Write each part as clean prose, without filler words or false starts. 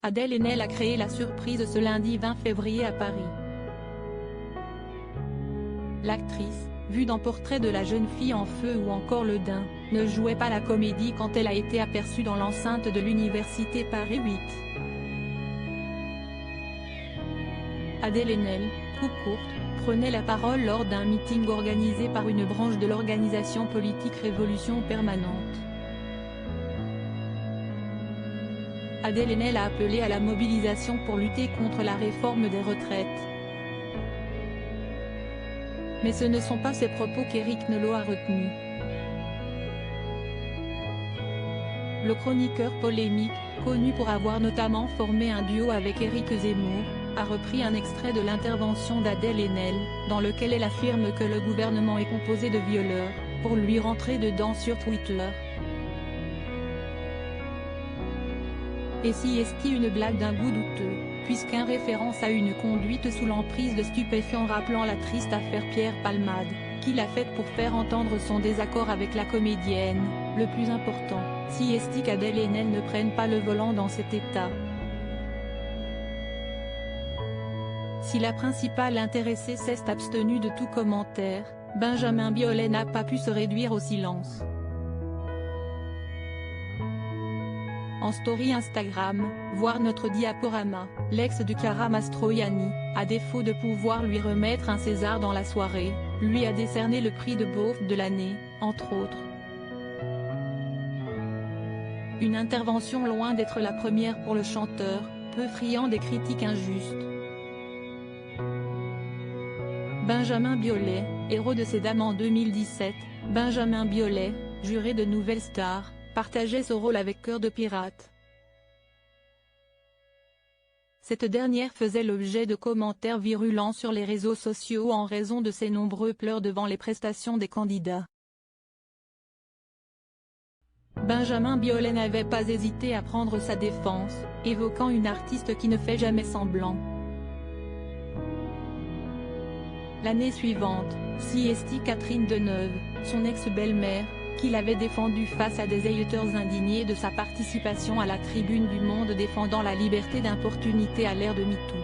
Adèle Haenel a créé la surprise ce lundi 20 février à Paris. L'actrice, vue dans Portrait de la jeune fille en feu ou encore Le Dain, ne jouait pas la comédie quand elle a été aperçue dans l'enceinte de l'université Paris 8. Adèle Haenel, coupe courte, prenait la parole lors d'un meeting organisé par une branche de l'organisation politique Révolution Permanente. Adèle Haenel a appelé à la mobilisation pour lutter contre la réforme des retraites. Mais ce ne sont pas ces propos qu'Éric Nolot a retenus. Le chroniqueur polémique, connu pour avoir notamment formé un duo avec Éric Zemmour, a repris un extrait de l'intervention d'Adèle Haenel, dans lequel elle affirme que le gouvernement est composé de violeurs, pour lui rentrer dedans sur Twitter. Et si est une blague d'un goût douteux, puisqu'un référence à une conduite sous l'emprise de stupéfiants rappelant la triste affaire Pierre Palmade, qu'il a faite pour faire entendre son désaccord avec la comédienne, le plus important, si est qu'Adèle Haenel ne prenne pas le volant dans cet état. Si la principale intéressée s'est abstenue de tout commentaire, Benjamin Biolay n'a pas pu se réduire au silence. En story Instagram, voir notre diaporama, l'ex de Chiara Mastroianni, à défaut de pouvoir lui remettre un César dans la soirée, lui a décerné le prix de beauf de l'année, entre autres. Une intervention loin d'être la première pour le chanteur, peu friand des critiques injustes. Benjamin Biolay, héros de Ces Dames en 2017, Benjamin Biolay, juré de Nouvelle Star, partageait ce rôle avec Cœur de Pirate. Cette dernière faisait l'objet de commentaires virulents sur les réseaux sociaux en raison de ses nombreux pleurs devant les prestations des candidats. Benjamin Biolay n'avait pas hésité à prendre sa défense, évoquant une artiste qui ne fait jamais semblant. L'année suivante, si est Catherine Deneuve, son ex-belle-mère, qu'il avait défendu face à des haters indignés de sa participation à la tribune du Monde défendant la liberté d'importunité à l'ère de MeToo.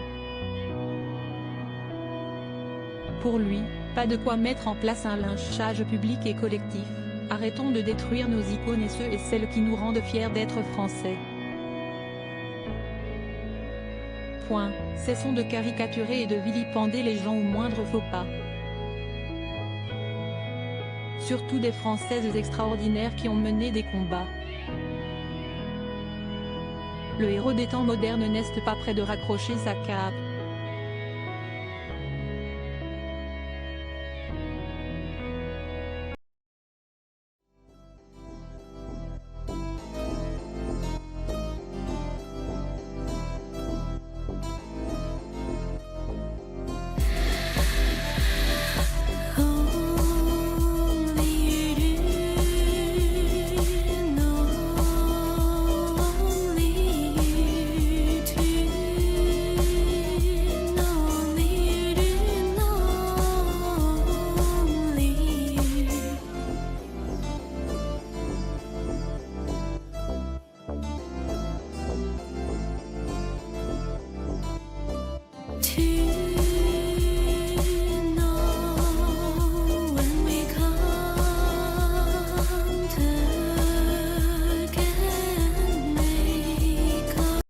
Pour lui, pas de quoi mettre en place un lynchage public et collectif, arrêtons de détruire nos icônes et ceux et celles qui nous rendent fiers d'être français. Point, cessons de caricaturer et de vilipender les gens au moindre faux pas. Surtout des Françaises extraordinaires qui ont mené des combats. Le héros des temps modernes n'est pas près de raccrocher sa cape.